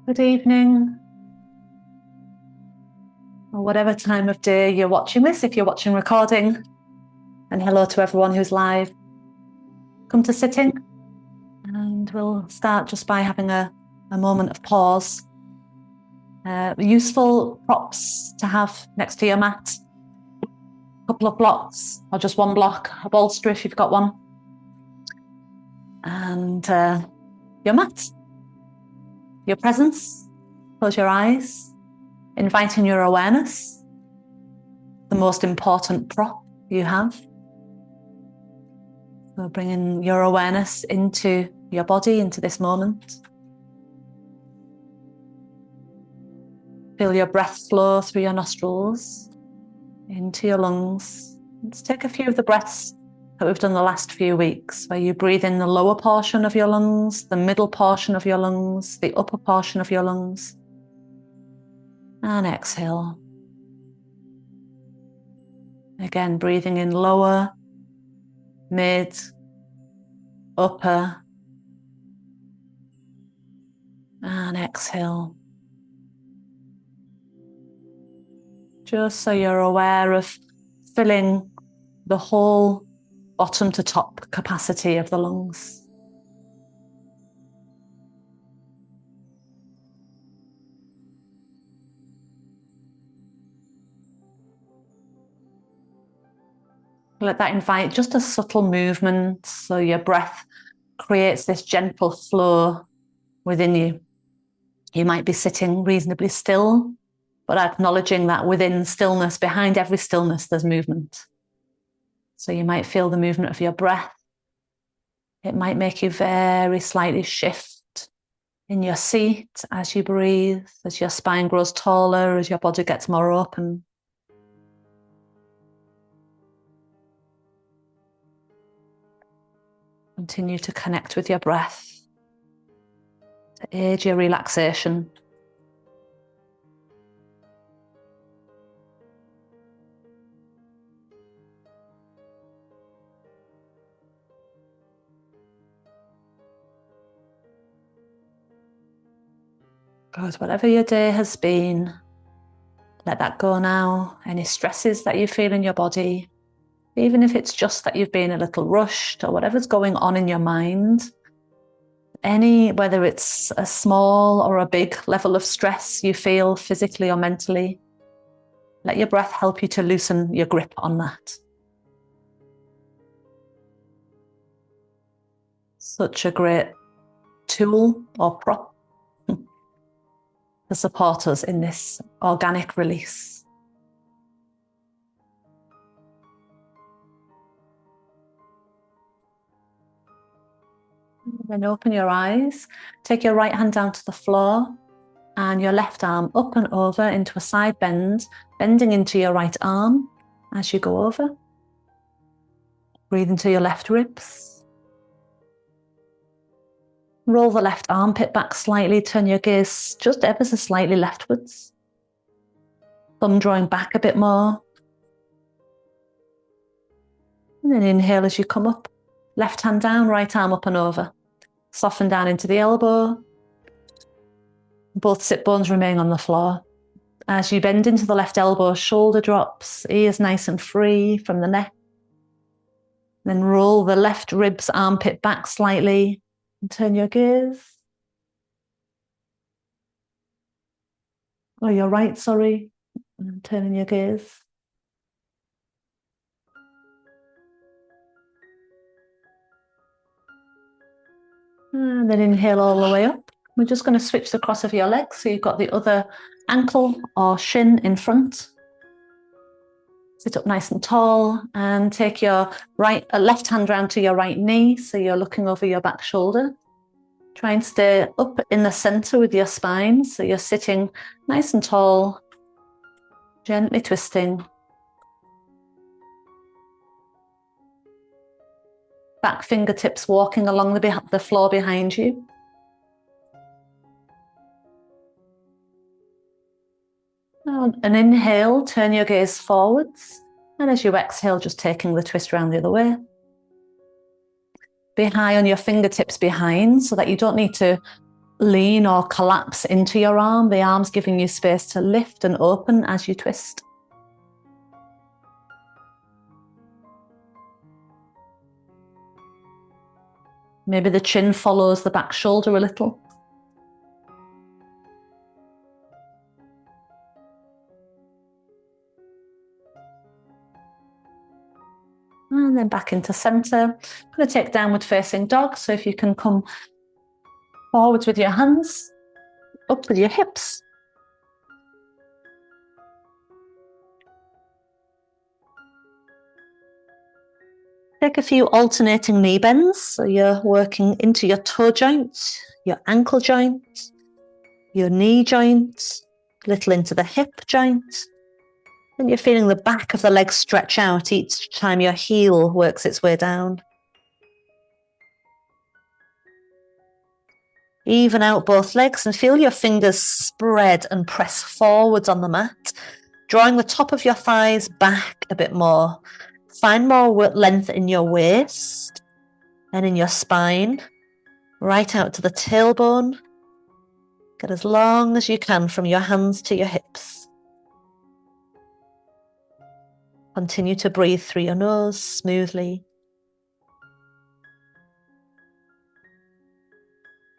Good evening, or whatever time of day you're watching this, if you're watching recording. And hello to everyone who's live. Come to sitting, and we'll start just by having a moment of pause. Useful props to have next to your mat. A couple of blocks, or just one block, a bolster if you've got one. And your mat, your presence. Close your eyes, inviting your awareness, the most important prop you have. So bringing your awareness into your body, into this moment. Feel your breath flow through your nostrils, into your lungs. Let's take a few of the breaths that we've done the last few weeks, where you breathe in the lower portion of your lungs, the middle portion of your lungs, the upper portion of your lungs. And exhale. Again, breathing in lower, mid, upper, and exhale. Just so you're aware of filling the whole bottom to top capacity of the lungs. Let that invite just a subtle movement, so your breath creates this gentle flow within you. You might be sitting reasonably still, but acknowledging that within stillness, behind every stillness, there's movement. So you might feel the movement of your breath. It might make you very slightly shift in your seat as you breathe, as your spine grows taller, as your body gets more open. Continue to connect with your breath, to aid your relaxation. Good. Whatever your day has been, let that go now. Any stresses that you feel in your body, even if it's just that you've been a little rushed or whatever's going on in your mind, whether it's a small or a big level of stress you feel physically or mentally, let your breath help you to loosen your grip on that. Such a great tool or prop to support us in this organic release. Then open your eyes, take your right hand down to the floor and your left arm up and over into a side bend, bending into your right arm as you go over. Breathe into your left ribs. Roll the left armpit back slightly, turn your gaze just ever so slightly leftwards. Thumb drawing back a bit more. And then inhale as you come up. Left hand down, right arm up and over. Soften down into the elbow. Both sit bones remain on the floor. As you bend into the left elbow, shoulder drops, ears nice and free from the neck. Then roll the left ribs armpit back slightly. And turn your gaze. Or your right, sorry. And turning your gaze. And then inhale all the way up. We're just going to switch the cross of your legs. So you've got the other ankle or shin in front. Sit up nice and tall and take your left hand round to your right knee. So you're looking over your back shoulder. Try and stay up in the center with your spine. So you're sitting nice and tall, gently twisting. Back fingertips walking along the floor behind you. An inhale, turn your gaze forwards. And as you exhale, just taking the twist around the other way. Be high on your fingertips behind so that you don't need to lean or collapse into your arm. The arm's giving you space to lift and open as you twist. Maybe the chin follows the back shoulder a little. And then back into center. I'm going to take downward facing dog. So if you can come forwards with your hands, up with your hips. Take a few alternating knee bends. So you're working into your toe joint, your ankle joint, your knee joint, a little into the hip joint. And you're feeling the back of the leg stretch out each time your heel works its way down. Even out both legs and feel your fingers spread and press forwards on the mat, drawing the top of your thighs back a bit more. Find more length in your waist and in your spine, right out to the tailbone. Get as long as you can from your hands to your hips. Continue to breathe through your nose smoothly.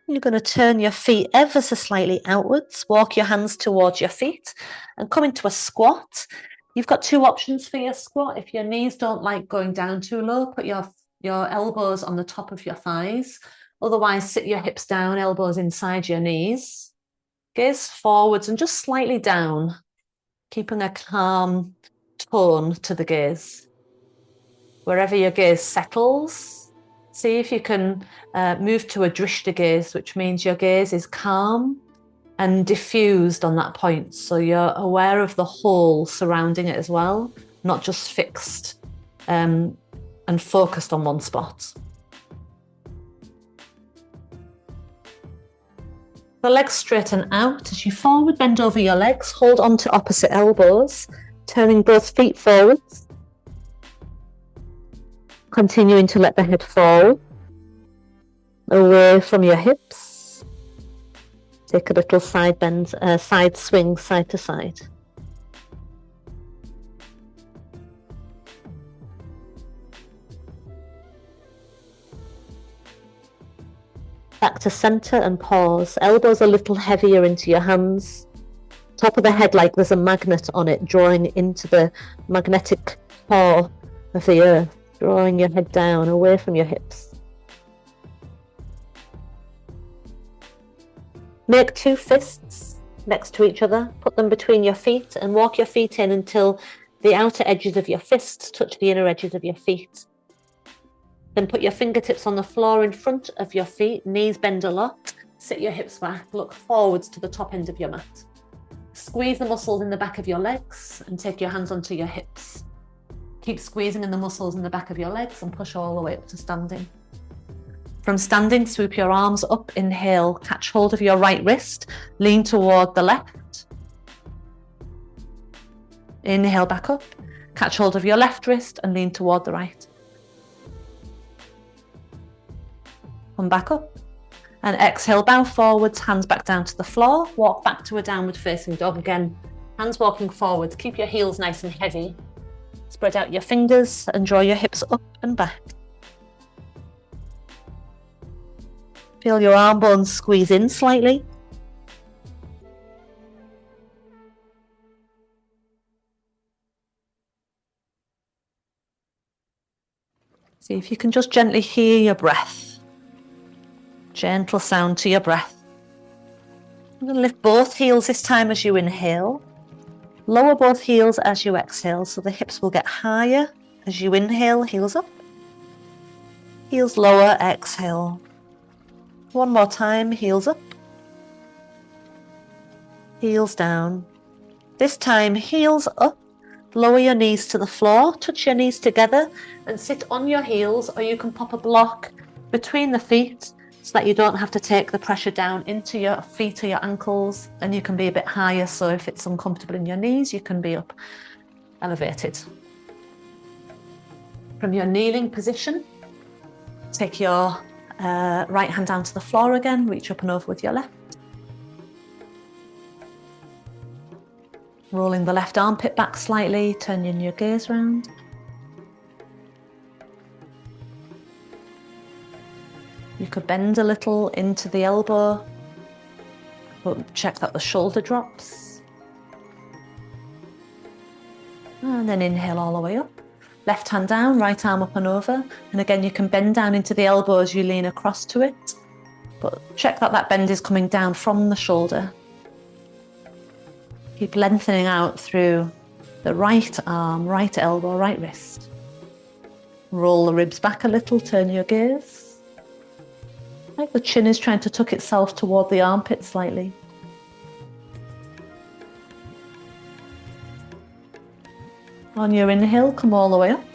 You're going to turn your feet ever so slightly outwards, walk your hands towards your feet and come into a squat. You've got two options for your squat. If your knees don't like going down too low, put your elbows on the top of your thighs. Otherwise, sit your hips down, elbows inside your knees. Gaze forwards and just slightly down, keeping a calm tone to the gaze. Wherever your gaze settles, see if you can move to a drishta gaze, which means your gaze is calm and diffused on that point. So you're aware of the whole surrounding it as well, not just fixed and focused on one spot. The legs straighten out. As you forward bend over your legs, hold on to opposite elbows, turning both feet forwards. Continuing to let the head fall away from your hips. Take a little side bend, side swing, side to side. Back to center and pause. Elbows a little heavier into your hands. Top of the head like there's a magnet on it, drawing into the magnetic core of the earth, drawing your head down away from your hips. Make two fists next to each other, put them between your feet and walk your feet in until the outer edges of your fists touch the inner edges of your feet. Then put your fingertips on the floor in front of your feet, knees bend a lot, sit your hips back, look forwards to the top end of your mat. Squeeze the muscles in the back of your legs and take your hands onto your hips. Keep squeezing in the muscles in the back of your legs and push all the way up to standing. From standing, swoop your arms up, inhale, catch hold of your right wrist, lean toward the left. Inhale back up, catch hold of your left wrist and lean toward the right. Come back up and exhale, bow forwards, hands back down to the floor, walk back to a downward facing dog again. Hands walking forwards, keep your heels nice and heavy. Spread out your fingers and draw your hips up and back. Feel your arm bones squeeze in slightly. See if you can just gently hear your breath. Gentle sound to your breath. I'm going to lift both heels this time as you inhale. Lower both heels as you exhale, so the hips will get higher as you inhale, heels up. Heels lower, exhale. One more time, heels up. Heels down. This time, heels up. Lower your knees to the floor, touch your knees together and sit on your heels, or you can pop a block between the feet so that you don't have to take the pressure down into your feet or your ankles, and you can be a bit higher, so if it's uncomfortable in your knees, you can be up elevated. From your kneeling position, take your Right hand down to the floor again, reach up and over with your left. Rolling the left armpit back slightly, turning your gaze round. You could bend a little into the elbow, but check that the shoulder drops. And then inhale all the way up. Left hand down, right arm up and over. And again, you can bend down into the elbow as you lean across to it, but check that that bend is coming down from the shoulder. Keep lengthening out through the right arm, right elbow, right wrist. Roll the ribs back a little, turn your gaze. Like the chin is trying to tuck itself toward the armpit slightly. On your inhale, come all the way up.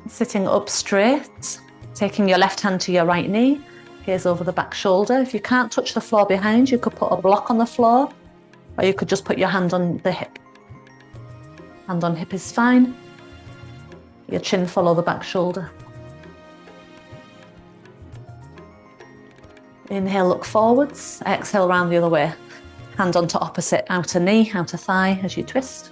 Sitting up straight, taking your left hand to your right knee, gaze over the back shoulder. If you can't touch the floor behind, you could put a block on the floor, or you could just put your hand on the hip. Hand on hip is fine. Your chin follow the back shoulder. Inhale, look forwards. Exhale, round the other way. Hand onto opposite outer knee, outer thigh as you twist.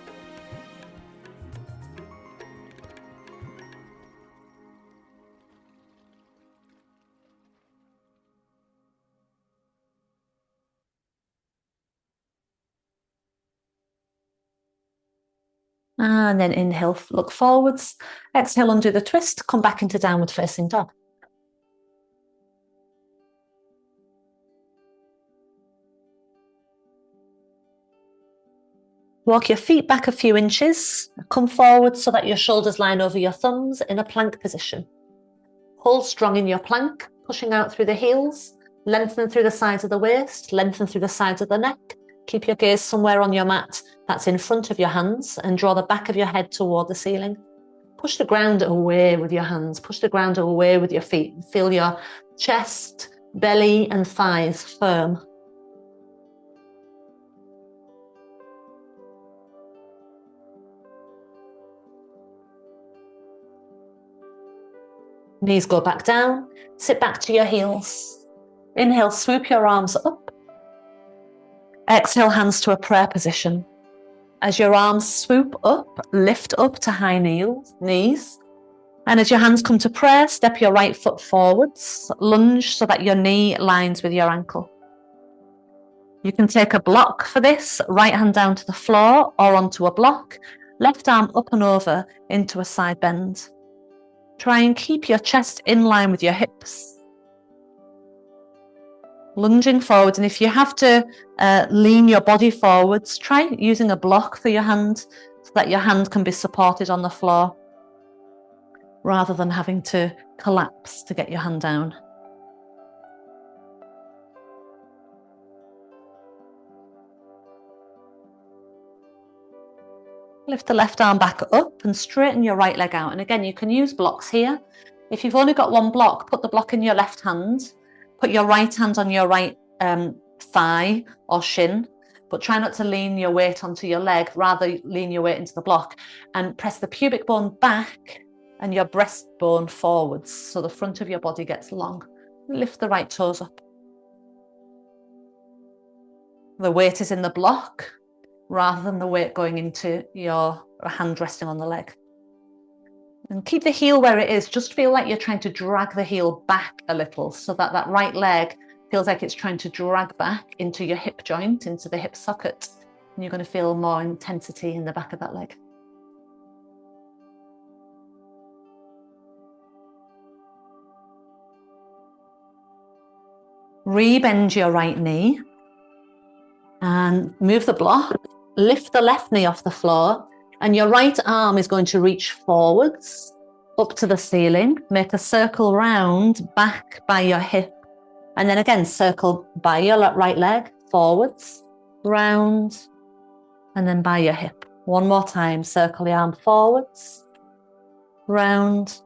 And then inhale, look forwards. Exhale, undo the twist. Come back into downward facing dog. Walk your feet back a few inches. Come forward so that your shoulders line over your thumbs in a plank position. Hold strong in your plank, pushing out through the heels. Lengthen through the sides of the waist. Lengthen through the sides of the neck. Keep your gaze somewhere on your mat that's in front of your hands and draw the back of your head toward the ceiling. Push the ground away with your hands. Push the ground away with your feet. Feel your chest, belly and thighs firm. Knees go back down. Sit back to your heels. Inhale, swoop your arms up. Exhale, hands to a prayer position. As your arms swoop up, lift up to high knees. And as your hands come to prayer, step your right foot forwards. Lunge so that your knee lines with your ankle. You can take a block for this, right hand down to the floor or onto a block. Left arm up and over into a side bend. Try and keep your chest in line with your hips. Lunging forward, and if you have to lean your body forwards, try using a block for your hand so that your hand can be supported on the floor rather than having to collapse to get your hand down. Lift the left arm back up and straighten your right leg out. And again, you can use blocks here. If you've only got one block, put the block in your left hand. Put your right hand on your right thigh or shin, but try not to lean your weight onto your leg, rather lean your weight into the block and press the pubic bone back and your breastbone forwards so the front of your body gets long. Lift the right toes up. The weight is in the block rather than the weight going into your hand resting on the leg. And keep the heel where it is. Just feel like you're trying to drag the heel back a little so that that right leg feels like it's trying to drag back into your hip joint, into the hip socket. And you're going to feel more intensity in the back of that leg. Rebend your right knee and move the block. Lift the left knee off the floor. And your right arm is going to reach forwards, up to the ceiling. Make a circle round, back by your hip. And then again, circle by your right leg, forwards, round, and then by your hip. One more time, circle the arm forwards, round,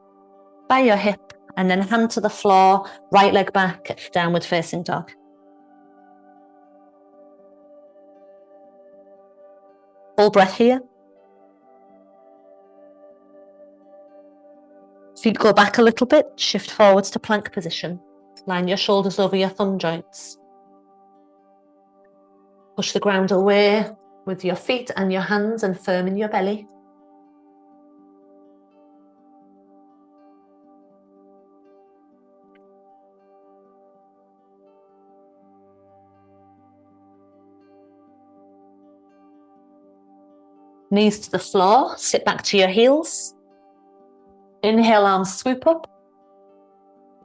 by your hip, and then hand to the floor, right leg back, downward facing dog. Full breath here. Feet go back a little bit, shift forwards to plank position. Line your shoulders over your thumb joints. Push the ground away with your feet and your hands and firm in your belly. Knees to the floor, sit back to your heels. Inhale, arms swoop up.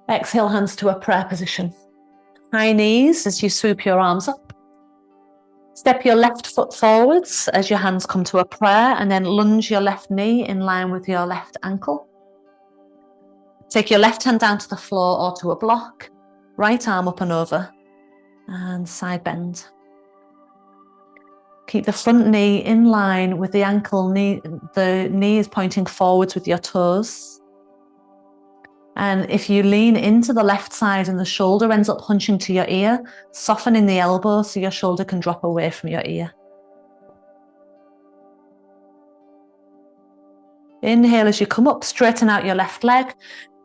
Exhale, hands to a prayer position. High knees as you swoop your arms up. Step your left foot forwards as your hands come to a prayer, and then lunge your left knee in line with your left ankle. Take your left hand down to the floor or to a block. Right arm up and over, and side bend. Keep the front knee in line with the ankle. The knee is pointing forwards with your toes. And if you lean into the left side and the shoulder ends up hunching to your ear, soften in the elbow so your shoulder can drop away from your ear. Inhale as you come up, straighten out your left leg,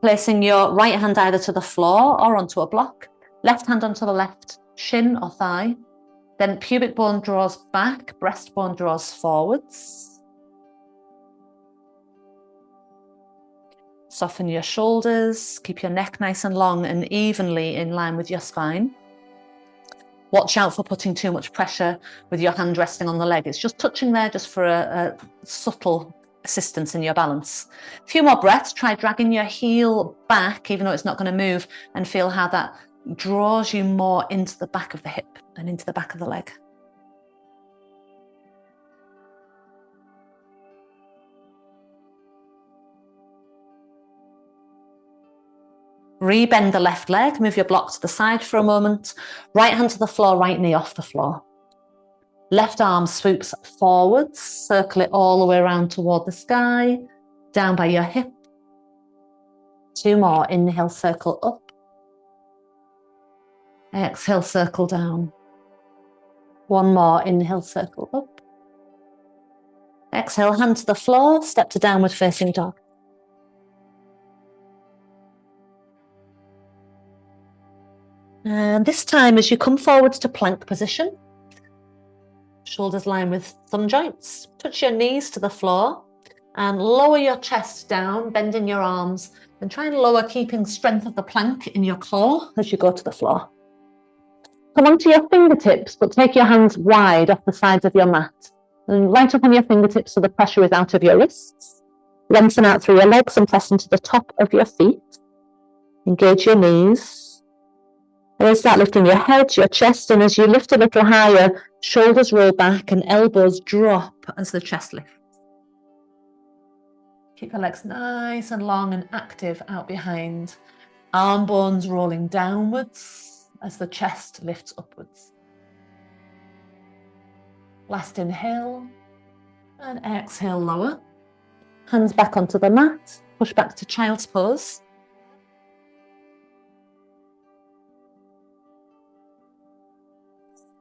placing your right hand either to the floor or onto a block. Left hand onto the left shin or thigh. Then pubic bone draws back, breastbone draws forwards. Soften your shoulders, keep your neck nice and long and evenly in line with your spine. Watch out for putting too much pressure with your hand resting on the leg. It's just touching there just for a subtle assistance in your balance. A few more breaths. Try dragging your heel back, even though it's not going to move, and feel how that draws you more into the back of the hip and into the back of the leg. Rebend the left leg, move your block to the side for a moment. Right hand to the floor, right knee off the floor. Left arm swoops forwards, circle it all the way around toward the sky, down by your hip. Two more, inhale, circle up. Exhale, circle down. One more, inhale, circle up. Exhale, hand to the floor, step to downward facing dog. And this time, as you come forwards to plank position, shoulders line with thumb joints, touch your knees to the floor and lower your chest down, bending your arms, and try and lower, keeping strength of the plank in your core as you go to the floor. Come onto your fingertips, but take your hands wide off the sides of your mat and right up on your fingertips so the pressure is out of your wrists. Lengthen out through your legs and press into the top of your feet. Engage your knees. And then start lifting your head, your chest, and as you lift a little higher, shoulders roll back and elbows drop as the chest lifts. Keep your legs nice and long and active out behind. Arm bones rolling downwards as the chest lifts upwards. Last inhale and exhale, lower. Hands back onto the mat, push back to child's pose.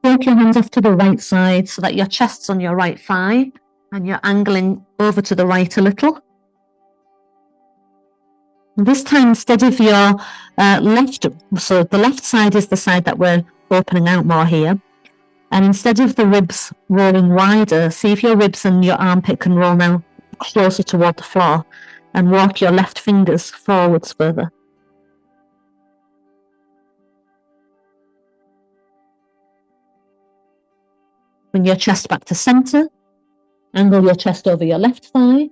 Take your hands off to the right side so that your chest's on your right thigh and you're angling over to the right a little. And this time, instead of your left, so the left side is the side that we're opening out more here. And instead of the ribs rolling wider, see if your ribs and your armpit can roll now closer toward the floor and walk your left fingers forwards further. Bring your chest back to center. Angle your chest over your left thigh.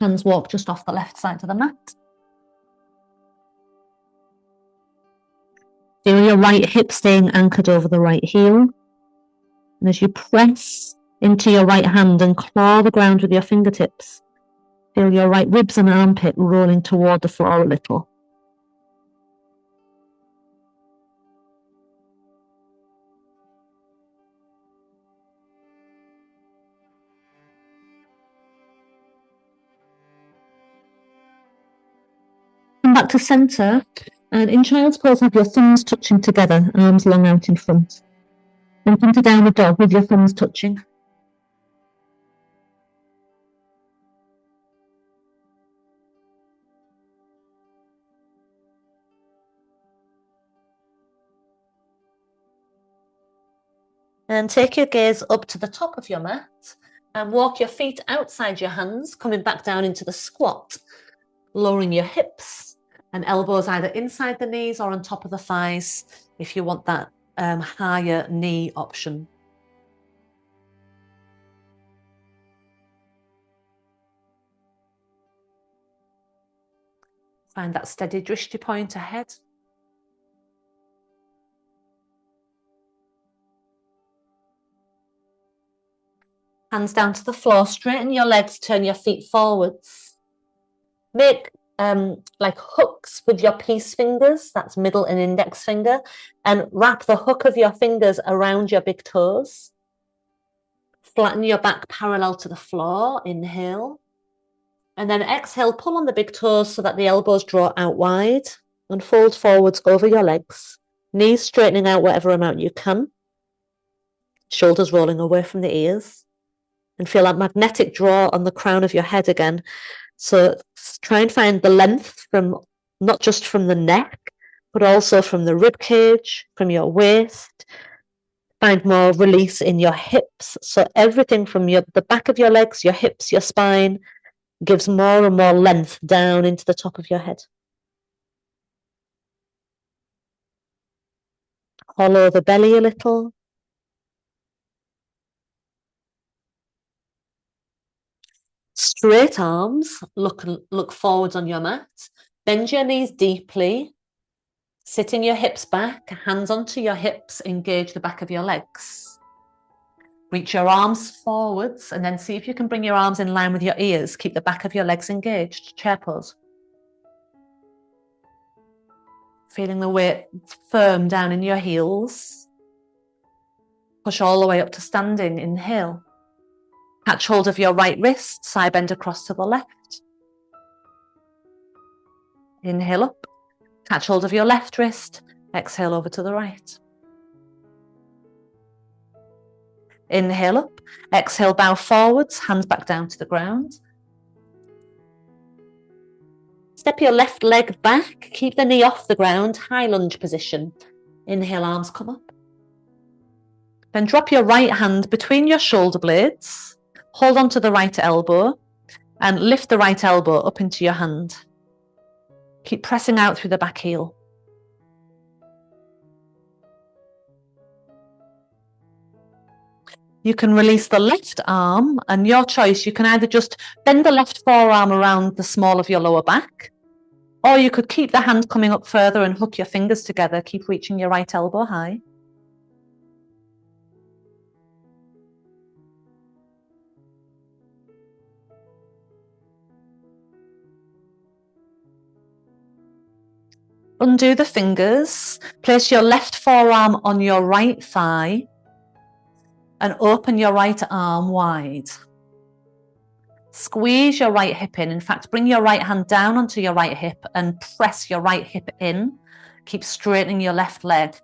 Hands walk just off the left side of the mat. Feel your right hip staying anchored over the right heel. And as you press into your right hand and claw the ground with your fingertips, feel your right ribs and armpit rolling toward the floor a little. Come back to center, and in child's pose have your thumbs touching together, arms long out in front. Then come to downward dog with your thumbs touching. And take your gaze up to the top of your mat and walk your feet outside your hands, coming back down into the squat, lowering your hips and elbows either inside the knees or on top of the thighs if you want that higher knee option. Find that steady drishti point ahead. Hands down to the floor, straighten your legs, turn your feet forwards. Make like hooks with your peace fingers, that's middle and index finger, and wrap the hook of your fingers around your big toes. Flatten your back parallel to the floor, inhale. And then exhale, pull on the big toes so that the elbows draw out wide and fold forwards over your legs. Knees straightening out whatever amount you can. Shoulders rolling away from the ears. And feel that magnetic draw on the crown of your head again. So try and find the length from not just from the neck, but also from the rib cage, from your waist. Find more release in your hips. So everything from the back of your legs, your hips, your spine gives more and more length down into the top of your head. Hollow the belly a little. Straight arms, look forwards on your mat. Bend your knees deeply. Sitting your hips back, hands onto your hips, engage the back of your legs. Reach your arms forwards and then see if you can bring your arms in line with your ears. Keep the back of your legs engaged, chair pose. Feeling the weight firm down in your heels. Push all the way up to standing, inhale. Catch hold of your right wrist, side bend across to the left. Inhale up. Catch hold of your left wrist, exhale over to the right. Inhale up, exhale, bow forwards, hands back down to the ground. Step your left leg back, keep the knee off the ground, high lunge position. Inhale, arms come up. Then drop your right hand between your shoulder blades, hold on to the right elbow, and lift the right elbow up into your hand. Keep pressing out through the back heel. You can release the left arm, and your choice, you can either just bend the left forearm around the small of your lower back, or you could keep the hand coming up further and hook your fingers together. Keep reaching your right elbow high. Undo the fingers, place your left forearm on your right thigh and open your right arm wide. Squeeze your right hip in fact, bring your right hand down onto your right hip and press your right hip in. Keep straightening your left leg.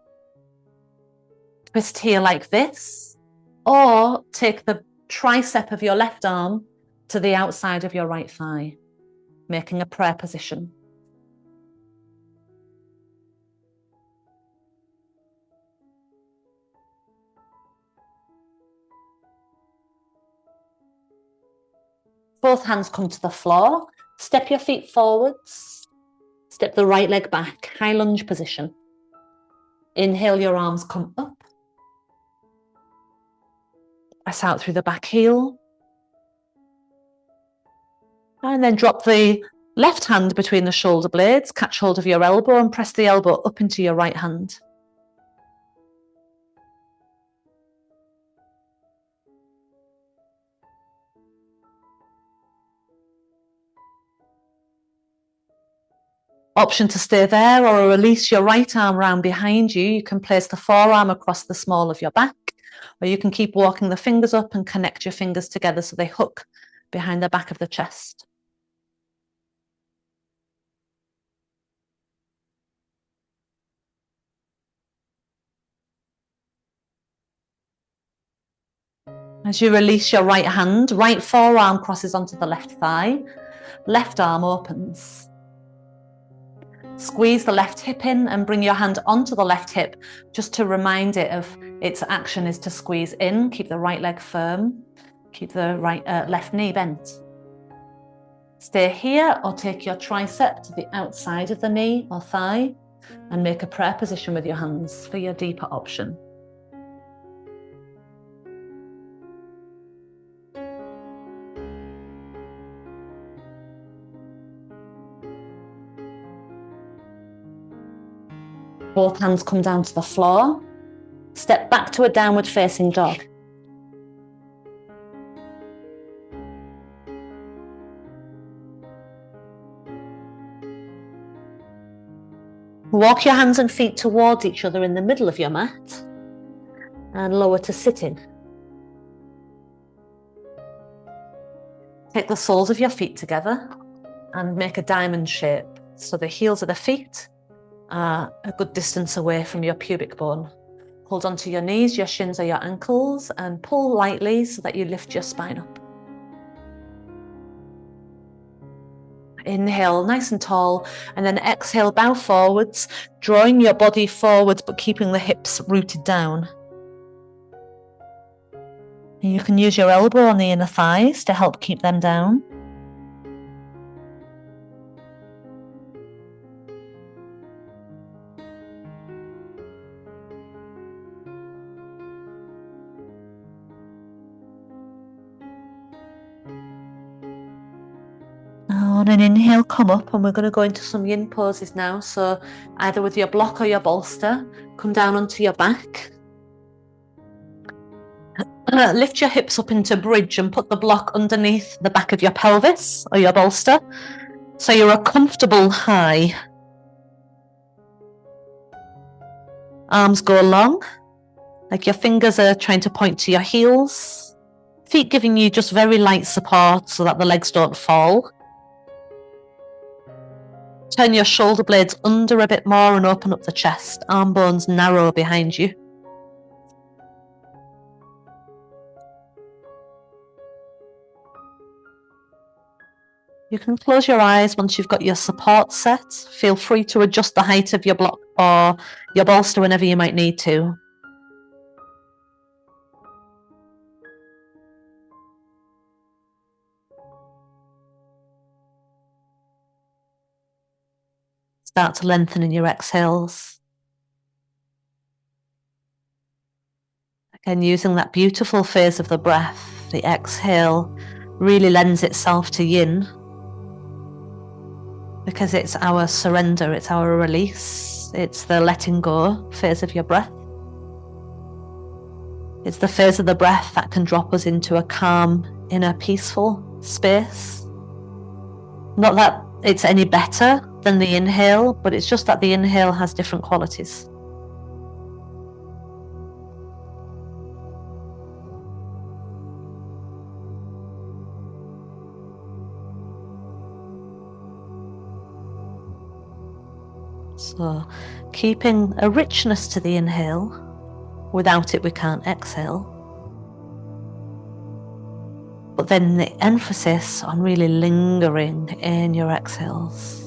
Twist here like this, or take the tricep of your left arm to the outside of your right thigh, making a prayer position. Both hands come to the floor. Step your feet forwards. Step the right leg back, high lunge position. Inhale, your arms come up. Press out through the back heel. And then drop the left hand between the shoulder blades, catch hold of your elbow and press the elbow up into your right hand. Option to stay there or release your right arm round behind you. You can place the forearm across the small of your back, or you can keep walking the fingers up and connect your fingers together so they hook behind the back of the chest. As you release your right hand, right forearm crosses onto the left thigh, left arm opens. Squeeze the left hip in and bring your hand onto the left hip just to remind it of Its action is to squeeze in, keep the right leg firm, keep the left knee bent. Stay here or take your tricep to the outside of the knee or thigh and make a prayer position with your hands for your deeper option. Both hands come down to the floor. Step back to a downward facing dog. Walk your hands and feet towards each other in the middle of your mat and lower to sitting. Take the soles of your feet together and make a diamond shape. So the heels of the feet are a good distance away from your pubic bone. Hold onto your knees, your shins or your ankles, and pull lightly so that you lift your spine up. Inhale, nice and tall, and then exhale, bow forwards, drawing your body forwards but keeping the hips rooted down. And you can use your elbow on the inner thighs to help keep them down. On an inhale, come up, and we're going to go into some yin poses now. So either with your block or your bolster, come down onto your back. Lift your hips up into bridge and put the block underneath the back of your pelvis or your bolster, so you're a comfortable high. Arms go long, like your fingers are trying to point to your heels. Feet giving you just very light support so that the legs don't fall. Turn your shoulder blades under a bit more and open up the chest. Arm bones narrow behind you. You can close your eyes once you've got your support set. Feel free to adjust the height of your block or your bolster whenever you might need to. Start to lengthen in your exhales. Again, using that beautiful phase of the breath, the exhale really lends itself to yin, because it's our surrender, it's our release, it's the letting go phase of your breath. It's the phase of the breath that can drop us into a calm, inner, peaceful space. Not that it's any better than the inhale, but it's just that the inhale has different qualities. So keeping a richness to the inhale. Without it, we can't exhale. But then the emphasis on really lingering in your exhales.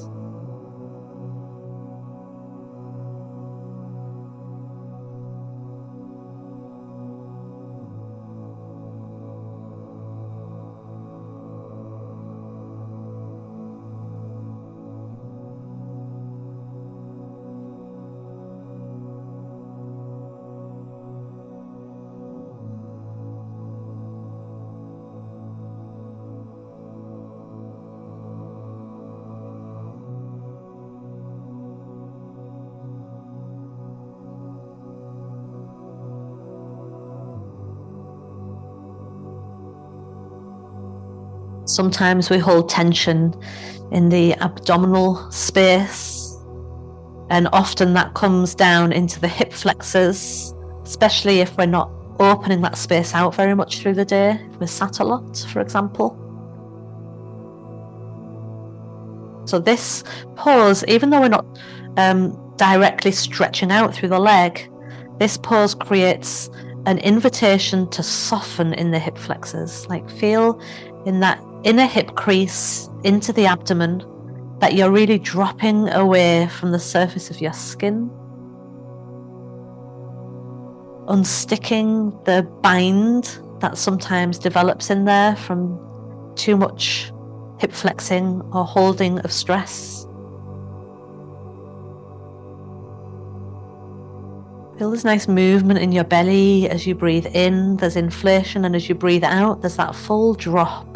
Sometimes we hold tension in the abdominal space, and often that comes down into the hip flexors, especially if we're not opening that space out very much through the day, if we're sat a lot, for example. So this pose, even though we're not directly stretching out through the leg, this pose creates an invitation to soften in the hip flexors. Like, feel in that inner hip crease into the abdomen that you're really dropping away from the surface of your skin. unsticking the bind that sometimes develops in there from too much hip flexing or holding of stress. Feel this nice movement in your belly as you breathe in, there's inflation, and as you breathe out, there's that full drop.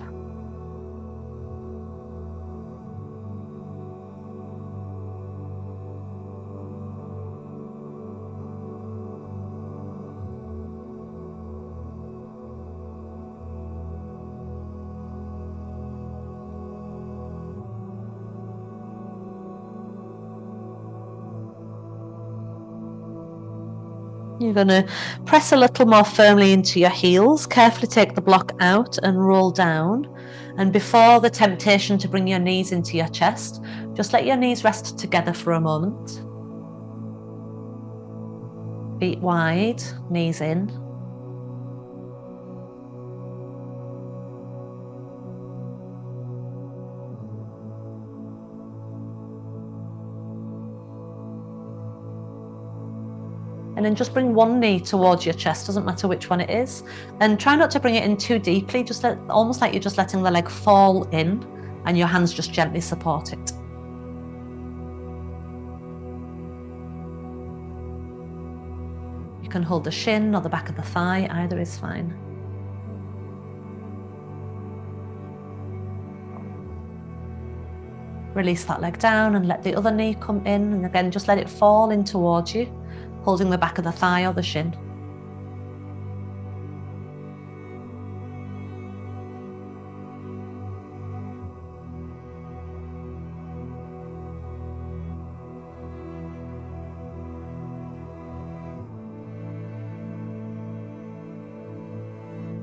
You're going to press a little more firmly into your heels, carefully take the block out and roll down. And before the temptation to bring your knees into your chest, just let your knees rest together for a moment. Feet wide, knees in. And then just bring one knee towards your chest, doesn't matter which one it is. And try not to bring it in too deeply, just almost like you're just letting the leg fall in and your hands just gently support it. You can hold the shin or the back of the thigh, either is fine. Release that leg down and let the other knee come in, and again just let it fall in towards you, holding the back of the thigh or the shin.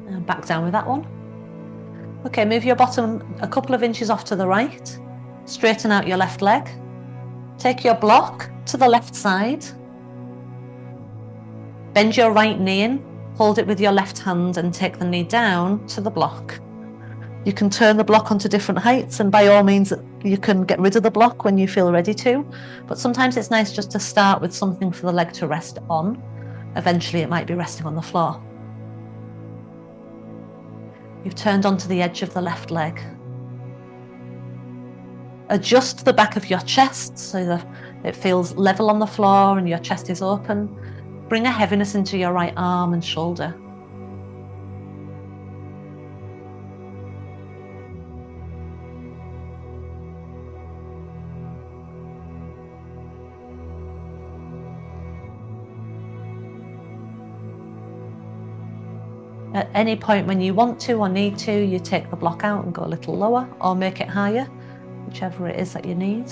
And back down with that one. Okay, move your bottom a couple of inches off to the right. Straighten out your left leg. Take your block to the left side. Bend your right knee in, hold it with your left hand and take the knee down to the block. You can turn the block onto different heights, and by all means you can get rid of the block when you feel ready to, but sometimes it's nice just to start with something for the leg to rest on. Eventually it might be resting on the floor. You've turned onto the edge of the left leg. Adjust the back of your chest so that it feels level on the floor and your chest is open. Bring a heaviness into your right arm and shoulder. At any point when you want to or need to, you take the block out and go a little lower or make it higher, whichever it is that you need.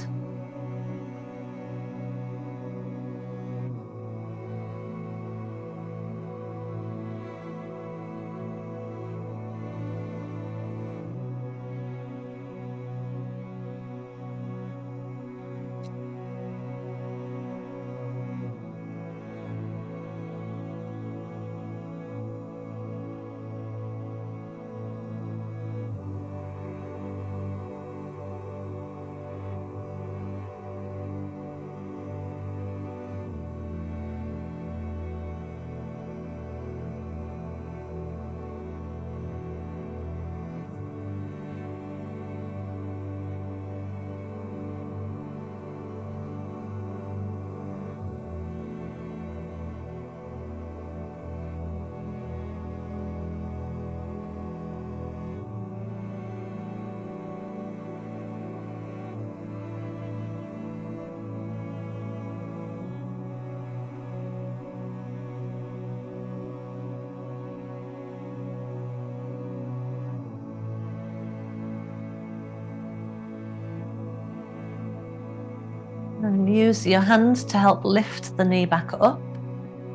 And use your hand to help lift the knee back up.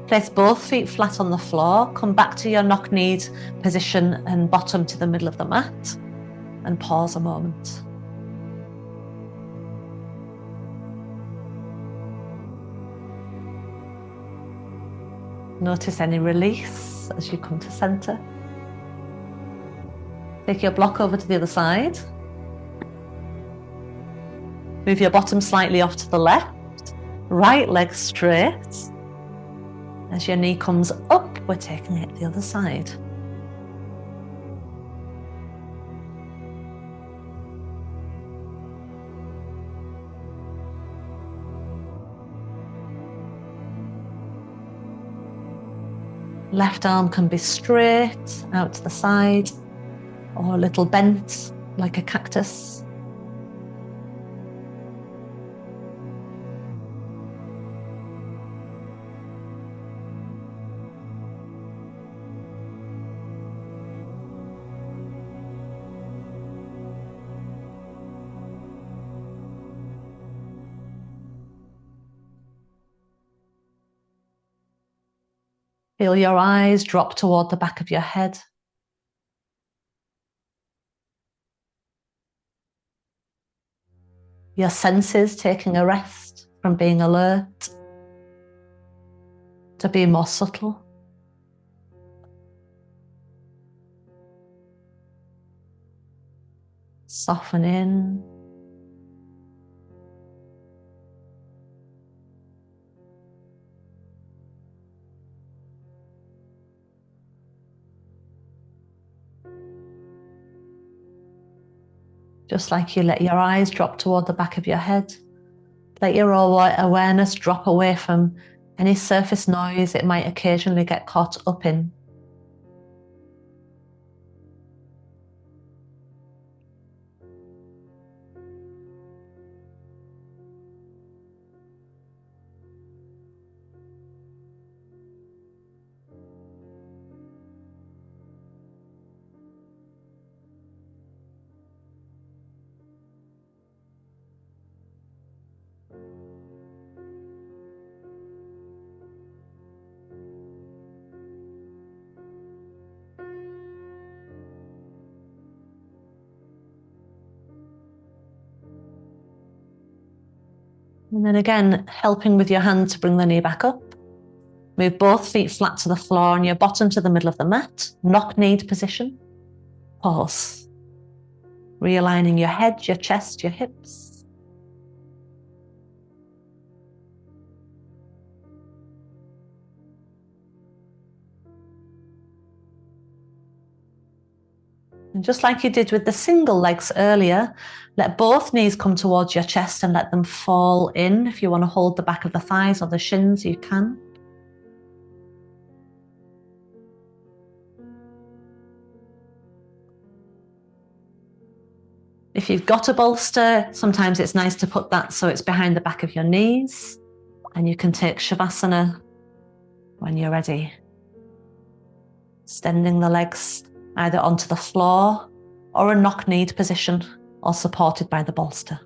Place both feet flat on the floor. Come back to your knock-kneed position and bottom to the middle of the mat. And pause a moment. Notice any release as you come to center. Take your block over to the other side. Move your bottom slightly off to the left. Right leg straight. As your knee comes up, we're taking it the other side. Left arm can be straight out to the side or a little bent like a cactus. Feel your eyes drop toward the back of your head. Your senses taking a rest from being alert to being more subtle. Soften in. Just like you let your eyes drop toward the back of your head, let your awareness drop away from any surface noise it might occasionally get caught up in. And then again, helping with your hand to bring the knee back up. Move both feet flat to the floor and your bottom to the middle of the mat. Knock-kneed position. Pause. Realigning your head, your chest, your hips. And just like you did with the single legs earlier, let both knees come towards your chest and let them fall in. If you want to hold the back of the thighs or the shins, you can. If you've got a bolster, sometimes it's nice to put that so it's behind the back of your knees, and you can take Shavasana when you're ready. Extending the legs either onto the floor or a knock-kneed position or supported by the bolster.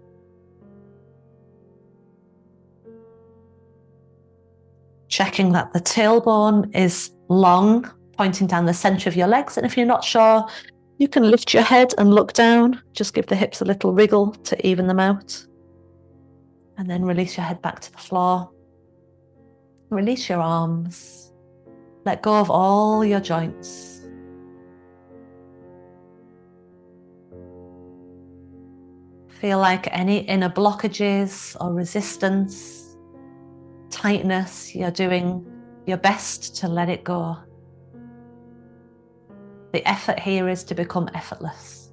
Checking that the tailbone is long, pointing down the center of your legs. And if you're not sure, you can lift your head and look down. Just give the hips a little wriggle to even them out. And then release your head back to the floor. Release your arms. Let go of all your joints. Feel like any inner blockages or resistance, tightness, you're doing your best to let it go. The effort here is to become effortless.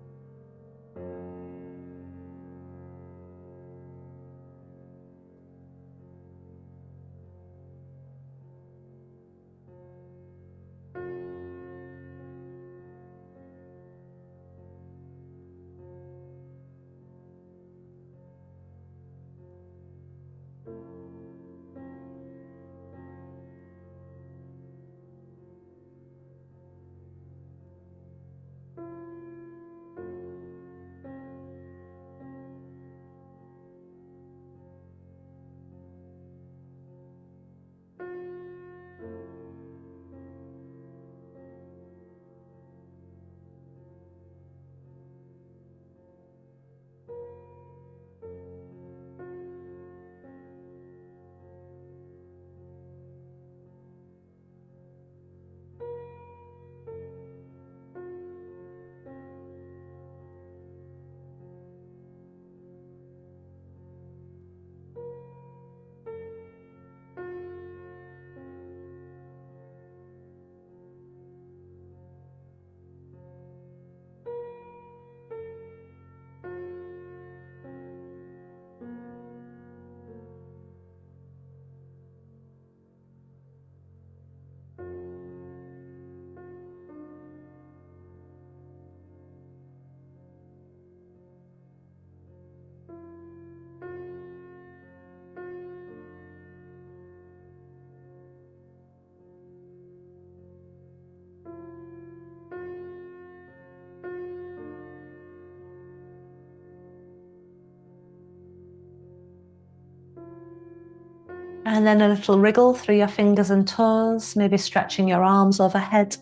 And then a little wriggle through your fingers and toes, maybe stretching your arms overhead.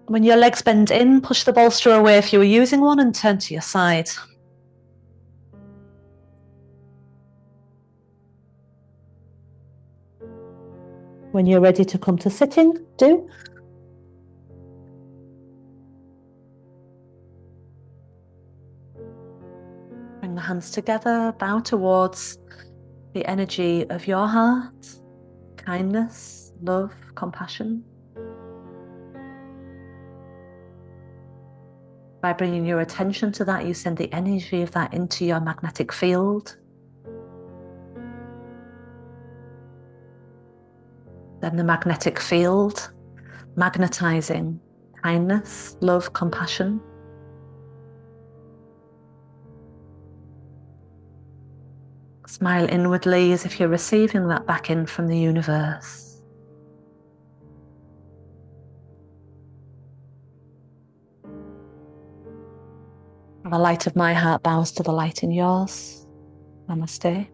When your legs bend in, push the bolster away if you were using one and turn to your side. When you're ready to come to sitting, do. Bring the hands together, bow towards the energy of your heart, kindness, love, compassion. By bringing your attention to that, you send the energy of that into your magnetic field. Then the magnetic field, magnetizing kindness, love, compassion. Smile inwardly as if you're receiving that back in from the universe. The light of my heart bows to the light in yours. Namaste.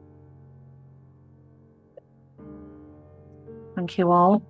Thank you all.